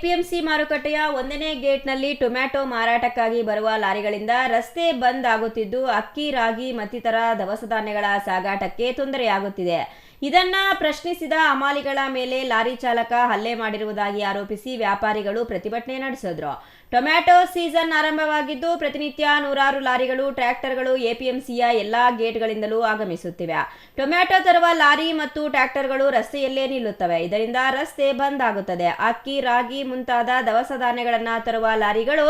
APMC ಮಾರುಕಟ್ಟೆಯ 1ನೇ ಗೇಟ್ನಲ್ಲಿ tomato ಮಾರಾಟಕ್ಕಾಗಿ ಬರುವ ಲಾರಿಗಳಿಂದ ರಸ್ತೆ ಬಂದ್ ಆಗುತ್ತಿದ್ದು ಅಕ್ಕಿ, ರಾಗಿ ಮತ್ತಿತರ ದವಸ ಧಾನ್ಯಗಳ ಸಾಗಾಟಕ್ಕೆ ತೊಂದರೆಯಾಗುತ್ತಿದೆ. ಇದನ್ನ ಪ್ರಶ್ನಿಸಿದ ಹಮಾಲಿಗಳ ಮೇಲೆ ಲಾರಿ ಚಾಲಕ ಹಲ್ಲೆ ಮಾಡಿರುವುದಾಗಿ ಆರೋಪಿಸಿ ವ್ಯಾಪಾರಿಗಳು ಪ್ರತಿಭಟನೆ ನಡೆಸಿದ್ರು. ಟೊಮ್ಯಾಟೊ ಸೀಸನ್ ಆರಂಭವಾಗಿದ್ದು ಪ್ರತಿನಿತ್ಯ ನೂರಾರು ಲಾರಿಗಳು, ಟ್ರ್ಯಾಕ್ಟರ್ಗಳು ಎಪಿಎಂಸಿಯ ಎಲ್ಲಾ ಗೇಟ್ಗಳಿಂದಲೂ ಆಗಮಿಸುತ್ತಿವೆ. ಟೊಮ್ಯಾಟೊ ತರುವ ಲಾರಿ ಮತ್ತು ಟ್ರ್ಯಾಕ್ಟರ್ಗಳು ರಸ್ತೆಯಲ್ಲೇ ನಿಲ್ಲುತ್ತವೆ. ಇದರಿಂದ ರಸ್ತೆ ಬಂದ್ ಆಗುತ್ತದೆ. ಅಕ್ಕಿ, ರಾಗಿ ಮುಂತಾದ ದವಸ ಧಾನ್ಯಗಳನ್ನು ತರುವ ಲಾರಿಗಳು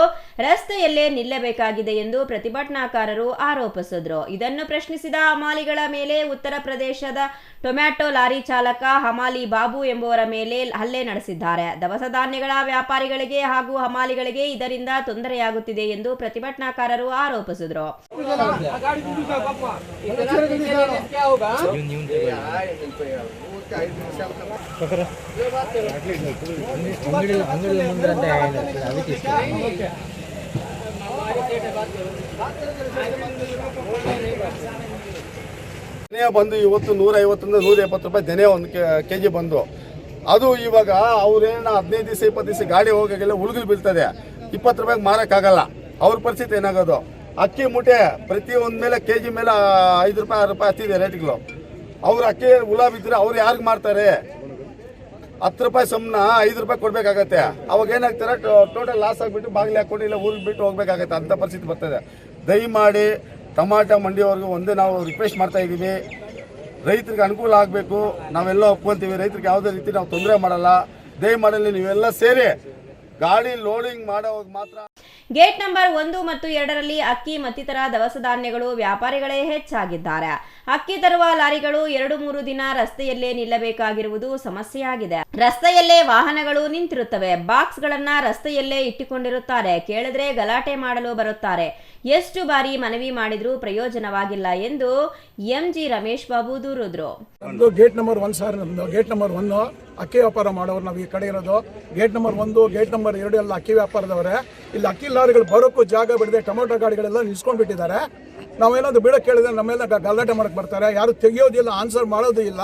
ರಸ್ತೆಯಲ್ಲೇ ನಿಲ್ಲಬೇಕಾಗಿದೆ ಎಂದು ಪ್ರತಿಭಟನಾಕಾರರು ಆರೋಪಿಸಿದ್ರು. ಇದನ್ನು ಪ್ರಶ್ನಿಸಿದ ಹಮಾಲಿಗಳ ಮೇಲೆ ಉತ್ತರ ಪ್ರದೇಶದ ಟೊಮ್ಯಾಟೊ ಲಾರಿ ಚಾಲಕ ಹಮಾಲಿ ಬಾಬು ಎಂಬುವರ ಮೇಲೆ ಹಲ್ಲೆ ನಡೆಸಿದ್ದಾರೆ. ದವಸ ಧಾನ್ಯಗಳ ವ್ಯಾಪಾರಿಗಳಿಗೆ ಹಾಗೂ ಹಮಾಲಿಗಳಿಗೆ ಇದರಿಂದ ತೊಂದರೆಯಾಗುತ್ತಿದೆ ಎಂದು ಪ್ರತಿಭಟನಾಕಾರರು ಆರೋಪಿಸಿದರು. ಬಂದು ಇವತ್ತು 150 170 ರೂಪಾಯಿ ದೆನೆ ಒಂದು ಕೆಜಿ ಬಂದು ಅದು ಇವಾಗ ಅವ್ರೇನ 15 ದಿವಸ 20 ದಿವಸ ಗಾಡಿ ಹೋಗಾಗೆಲ್ಲ ಉಳುಗಲು ಬೀಳ್ತದೆ. 20 ರೂಪಾಯಿಗೆ ಮಾರಕ್ಕಾಗಲ್ಲ. ಅವ್ರ ಪರಿಸ್ಥಿತಿ ಏನಾಗೋದು? ಅಕ್ಕಿ ಮೂಟೆ ಪ್ರತಿ ಒಂದ್ ಮೇಲೆ ಕೆಜಿ ಮೇಲೆ 5 ರೂಪಾಯಿ 6 ರೂಪಾಯಿ ಹತ್ತಿದೆ ರೇಟ್ಗಳು. ಅವ್ರು ಅಕ್ಕಿ ಹುಳ ಬಿದ್ದರೆ ಅವ್ರು ಯಾರಿಗೆ ಮಾಡ್ತಾರೆ? 10 ರೂಪಾಯಿ ಸುಮ್ಮನೆ 5 ರೂಪಾಯಿ ಕೊಡ್ಬೇಕಾಗತ್ತೆ. ಅವಾಗ ಏನಾಗ್ತಾರೆ, ಟೋಟಲ್ ಲಾಸ್ ಆಗಿಬಿಟ್ಟು ಬಾಗಿಲು ಹಾಕೊಂಡು ಇಲ್ಲ ಊರಿಗೆ ಬಿಟ್ಟು ಹೋಗ್ಬೇಕಾಗತ್ತೆ. ಅಂಥ ಪರಿಸ್ಥಿತಿ ಬರ್ತದೆ. ದಯಮಾಡಿ ಟೊಮಾಟೊ ಮಂಡಿಯವ್ರಿಗೂ ಒಂದೇ ನಾವು ರಿಕ್ವೆಸ್ಟ್ ಮಾಡ್ತಾ ಇದ್ದೀವಿ, ರೈತರಿಗೆ ಅನುಕೂಲ ಆಗಬೇಕು. ನಾವೆಲ್ಲ ಒಪ್ಕೊಂತೀವಿ, ರೈತರಿಗೆ ಯಾವುದೇ ರೀತಿ ನಾವು ತೊಂದರೆ ಮಾಡಲ್ಲ. ದಯಮಾಡಿ ನೀವೆಲ್ಲ ಸೇರಿ ಗಾಡಿ ಲೋಡಿಂಗ್ ಮಾಡೋವಾಗ ಮಾತ್ರ. ಗೇಟ್ ನಂಬರ್ 1 ಮತ್ತು 2ರಲ್ಲಿ ಅಕ್ಕಿ ಮತ್ತಿತರ ದವಸ ಧಾನ್ಯಗಳು ವ್ಯಾಪಾರಿಗಳೇ ಹೆಚ್ಚಾಗಿದ್ದಾರೆ. ಅಕ್ಕಿ ತರುವ ಲಾರಿಗಳು 2-3 ದಿನ ರಸ್ತೆಯಲ್ಲೇ ನಿಲ್ಲಬೇಕಾಗಿರುವುದು ಸಮಸ್ಯೆಯಾಗಿದೆ. ರಸ್ತೆಯಲ್ಲೇ ವಾಹನಗಳು ನಿಂತಿರುತ್ತವೆ. ಬಾಕ್ಸ್ಗಳನ್ನ ರಸ್ತೆಯಲ್ಲೇ ಇಟ್ಟುಕೊಂಡಿರುತ್ತಾರೆ. ಕೇಳಿದ್ರೆ ಗಲಾಟೆ ಮಾಡಲು ಬರುತ್ತಾರೆ. ಎಷ್ಟು ಬಾರಿ ಮನವಿ ಮಾಡಿದ್ರೂ ಪ್ರಯೋಜನವಾಗಿಲ್ಲ ಎಂದು ಎಂಜಿ ರಮೇಶ್ ಬಾಬು ದೂರಿದ್ರು. ಗೇಟ್ ನಂಬರ್ 1 ಸರ್, ನಮ್ದು ಗೇಟ್ ನಂಬರ್ 1 ಅಕ್ಕಿ ವ್ಯಾಪಾರ ಮಾಡೋರು ನಾವು ಈ ಕಡೆ ಇರೋದು. ಗೇಟ್ ನಂಬರ್ 1, ಗೇಟ್ ನಂಬರ್ 2 ಎಲ್ಲ ಅಕ್ಕಿ ವ್ಯಾಪಾರದವರೇ. ಇಲ್ಲಿ ಅಕ್ಕಿ ಲಾರಿಗಳು ಬರೋಕ್ಕೂ ಜಾಗ ಬಿಡದೆ ಟೊಮೊಟೊ ಗಾಡಿಗಳೆಲ್ಲ ನಿಲ್ಸ್ಕೊಂಡು ಬಿಟ್ಟಿದ್ದಾರೆ. ನಾವೇನಾದ್ರು ಬಿಡಕ್ಕೆ ಕೇಳಿದ್ರೆ ನಮ್ಮೆಲ್ಲ ಗಲಾಟೆ ಮಾಡಕ್ಕೆ ಬರ್ತಾರೆ. ಯಾರು ತೆಗಿಯೋದಿಲ್ಲ, ಆನ್ಸರ್ ಮಾಡೋದು ಇಲ್ಲ.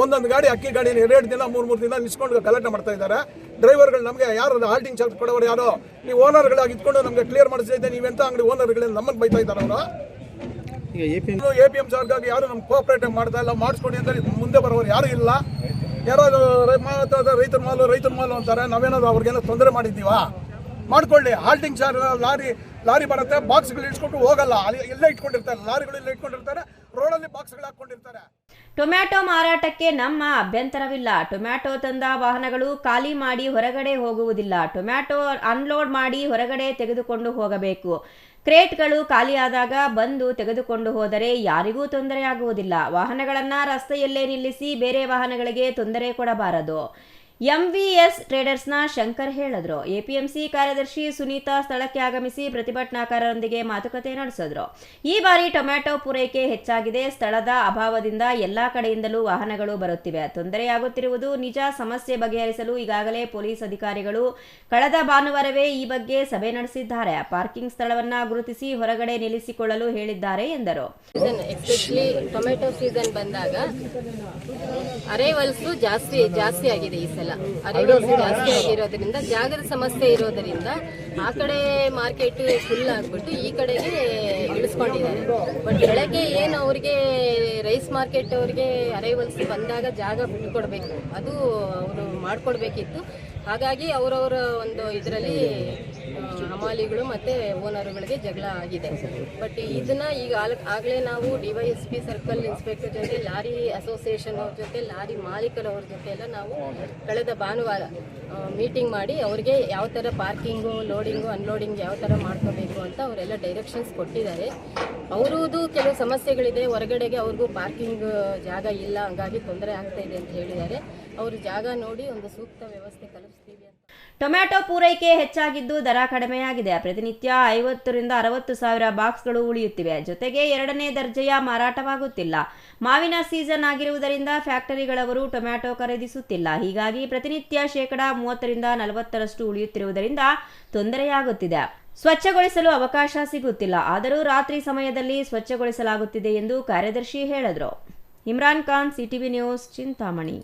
ಒಂದೊಂದು ಗಾಡಿ ಅಕ್ಕಿ ಗಾಡಿ 2 ದಿನ 3 ದಿನ ನಿಲ್ಸ್ಕೊಂಡು ಗಲಾಟೆ ಮಾಡ್ತಾ ಇದ್ದಾರೆ. ಡ್ರೈವರ್ಗಳು ನಮಗೆ ಯಾರು ಹಾಲ್ಟಿಂಗ್ ಚಾರ್ಜ್ ಕೊಡೋರು ಯಾರೋ, ನೀವು ಓನರ್ಗಳಾಗಿ ಇಟ್ಕೊಂಡು ನಮಗೆ ಕ್ಲಿಯರ್ ಮಾಡಿಸಿದ್ದೆ, ನೀವೆಂತ ಅಂಗಡಿ ಓನರ್ಗಳಿಂದ ನಮ್ಮನ್ನು ಬೈತಾ ಇದ್ದಾರೆ ಅವರು. ಎಪಿಎಂ ಚಾರ್ಜ್ ಯಾರು ನಮ್ಗೆ ಕೋಆಪರೇಟ್ ಮಾಡ್ತಾ ಇಲ್ಲ, ಮಾಡಿಸ್ಕೊಡಿ ಅಂತ ಮುಂದೆ ಬರೋರು ಯಾರು ಇಲ್ಲ. ಯಾರಾದ್ರು ರೈತರ ಮಾಲು ಅಂತಾರೆ. ನಾವೇನಾದ್ರು ಅವ್ರಿಗೇನೋ ತೊಂದರೆ ಮಾಡಿದ್ದೀವಾ? ಮಾಡ್ಕೊಳ್ಳಿ. ಹಾಲ್ಟಿಂಗ್ ಚಾರ್ಜ್ ಲಾರಿ ಬರುತ್ತೆ, ಬಾಕ್ಸ್ಗಳು ಇಟ್ಕೊಂಡು ಹೋಗಲ್ಲ. ಎಲ್ಲ ಇಟ್ಕೊಂಡಿರ್ತಾರೆ, ಲಾರಿಗಳು ಎಲ್ಲ ಇಟ್ಕೊಂಡಿರ್ತಾರೆ, ರೋಡಲ್ಲಿ ಬಾಕ್ಸ್ಗಳು ಹಾಕೊಂಡಿರ್ತಾರೆ. ಟೊಮ್ಯಾಟೊ ಮಾರಾಟಕ್ಕೆ ನಮ್ಮ ಅಭ್ಯಂತರವಿಲ್ಲ. ಟೊಮ್ಯಾಟೊ ತಂದ ವಾಹನಗಳು ಖಾಲಿ ಮಾಡಿ ಹೊರಗಡೆ ಹೋಗುವುದಿಲ್ಲ. ಟೊಮ್ಯಾಟೊ ಅನ್ಲೋಡ್ ಮಾಡಿ ಹೊರಗಡೆ ತೆಗೆದುಕೊಂಡು ಹೋಗಬೇಕು. ಕ್ರೇಟ್ಗಳು ಖಾಲಿಯಾದಾಗ ಬಂದು ತೆಗೆದುಕೊಂಡು ಹೋದರೆ ಯಾರಿಗೂ ತೊಂದರೆಯಾಗುವುದಿಲ್ಲ. ವಾಹನಗಳನ್ನ ರಸ್ತೆಯಲ್ಲೇ ನಿಲ್ಲಿಸಿ ಬೇರೆ ವಾಹನಗಳಿಗೆ ತೊಂದರೆ ಕೊಡಬಾರದು. ಎಂವಿಎಸ್ ಟ್ರೇಡರ್ಸ್ನ ಶಂಕರ್ ಹೇಳಿದ್ರು. ಎಪಿಎಂಸಿ ಕಾರ್ಯದರ್ಶಿ ಸುನೀತಾ ಸ್ಥಳಕ್ಕೆ ಆಗಮಿಸಿ ಪ್ರತಿಭಟನಾಕಾರರೊಂದಿಗೆ ಮಾತುಕತೆ ನಡೆಸಿದ್ರು. ಈ ಬಾರಿ ಟೊಮ್ಯಾಟೊ ಪೂರೈಕೆ ಹೆಚ್ಚಾಗಿದೆ. ಸ್ಥಳದ ಅಭಾವದಿಂದ ಎಲ್ಲಾ ಕಡೆಯಿಂದಲೂ ವಾಹನಗಳು ಬರುತ್ತಿವೆ. ತೊಂದರೆಯಾಗುತ್ತಿರುವುದು ನಿಜ. ಸಮಸ್ಯೆ ಬಗೆಹರಿಸಲು ಈಗಾಗಲೇ ಪೊಲೀಸ್ ಅಧಿಕಾರಿಗಳು ಕಳೆದ ಭಾನುವಾರವೇ ಈ ಬಗ್ಗೆ ಸಭೆ ನಡೆಸಿದ್ದಾರೆ. ಪಾರ್ಕಿಂಗ್ ಸ್ಥಳವನ್ನ ಗುರುತಿಸಿ ಹೊರಗಡೆ ನಿಲ್ಲಿಸಿಕೊಳ್ಳಲು ಹೇಳಿದ್ದಾರೆ ಎಂದರು. ಟೊಮೆಟೊ ಸೀಸನ್ ಬಂದಾಗ ಅರೈವಲ್ಸ್ ಜಾಸ್ತಿ ಆಗಿದೆ. ಈ ಸಲ ಅರೈವಲ್ಸ್ ಜಾಸ್ತಿ ಆಗಿರೋದ್ರಿಂದ ಜಾಗದ ಸಮಸ್ಯೆ ಇರೋದ್ರಿಂದ ಆ ಕಡೆ ಮಾರ್ಕೆಟ್ ಫುಲ್ ಆಗ್ಬಿಟ್ಟು ಈ ಕಡೆಗೆ ಇಳಿಸ್ಕೊಂಡಿದ್ದಾರೆ. ಬಟ್ ಬೆಳಗ್ಗೆ ಏನು ಅವ್ರಿಗೆ ರೈಸ್ ಮಾರ್ಕೆಟ್ ಅವ್ರಿಗೆ ಅರೈವಲ್ಸ್ ಬಂದಾಗ ಜಾಗ ಬಿಟ್ಟುಕೊಡ್ಬೇಕು, ಅದು ಅವರು ಮಾಡಿಕೊಡ್ಬೇಕಿತ್ತು. ಹಾಗಾಗಿ ಅವರವರ ಒಂದು ಇದರಲ್ಲಿ ಹಮಾಲಿಗಳು ಮತ್ತು ಓನರ್ಗಳಿಗೆ ಜಗಳ ಆಗಿದೆ. ಬಟ್ ಇದನ್ನ ಈಗ ಆಗಲೇ ನಾವು DYSP ಸರ್ಕಲ್ ಇನ್ಸ್ಪೆಕ್ಟರ್ ಜೊತೆ, ಲಾರಿ ಅಸೋಸಿಯೇಷನ್ ಅವ್ರ ಜೊತೆ, ಲಾರಿ ಮಾಲೀಕರವ್ರ ಜೊತೆ ಎಲ್ಲ ನಾವು ಕಳೆದ ಭಾನುವಾರ ಮೀಟಿಂಗ್ ಮಾಡಿ ಅವ್ರಿಗೆ ಯಾವ ಥರ ಪಾರ್ಕಿಂಗು, ಲೋಡಿಂಗು, ಅನ್ಲೋಡಿಂಗ್ ಯಾವ ಥರ ಮಾಡ್ಕೋಬೇಕು ಅಂತ ಅವರೆಲ್ಲ ಡೈರೆಕ್ಷನ್ಸ್ ಕೊಟ್ಟಿದ್ದಾರೆ. ಅವ್ರದ್ದು ಕೆಲವು ಸಮಸ್ಯೆಗಳಿದೆ. ಹೊರಗಡೆಗೆ ಅವ್ರಿಗೂ ಪಾರ್ಕಿಂಗ್ ಜಾಗ ಇಲ್ಲ, ಹಂಗಾಗಿ ತೊಂದರೆ ಆಗ್ತಾ ಇದೆ ಅಂತ ಹೇಳಿದ್ದಾರೆ. ಅವರು ಜಾಗ ನೋಡಿ ಒಂದು ಸೂಕ್ತ ವ್ಯವಸ್ಥೆ ಕಲ್ಪಿಸ್ತೀವಿ ಅಂತ. ಟೊಮ್ಯಾಟೊ ಪೂರೈಕೆ ಹೆಚ್ಚಾಗಿದ್ದು ದರ ಕಡಿಮೆಯಾಗಿದೆ. ಪ್ರತಿನಿತ್ಯ 50,000 ರಿಂದ 60,000 ಬಾಕ್ಸ್ಗಳು ಉಳಿಯುತ್ತಿವೆ. ಜೊತೆಗೆ 2ನೇ ದರ್ಜೆಯ ಮಾರಾಟವಾಗುತ್ತಿಲ್ಲ. ಮಾವಿನ ಸೀಸನ್ ಆಗಿರುವುದರಿಂದ ಫ್ಯಾಕ್ಟರಿಗಳವರು ಟೊಮ್ಯಾಟೊ ಖರೀದಿಸುತ್ತಿಲ್ಲ. ಹೀಗಾಗಿ ಪ್ರತಿನಿತ್ಯ 30% ರಿಂದ 40% ಉಳಿಯುತ್ತಿರುವುದರಿಂದ ತೊಂದರೆಯಾಗುತ್ತಿದೆ. ಸ್ವಚ್ಛಗೊಳಿಸಲು ಅವಕಾಶ ಸಿಗುತ್ತಿಲ್ಲ. ಆದರೂ ರಾತ್ರಿ ಸಮಯದಲ್ಲಿ ಸ್ವಚ್ಛಗೊಳಿಸಲಾಗುತ್ತಿದೆ ಎಂದು ಕಾರ್ಯದರ್ಶಿ ಹೇಳಿದರು. Imran Khan, CTV news, Chintamani.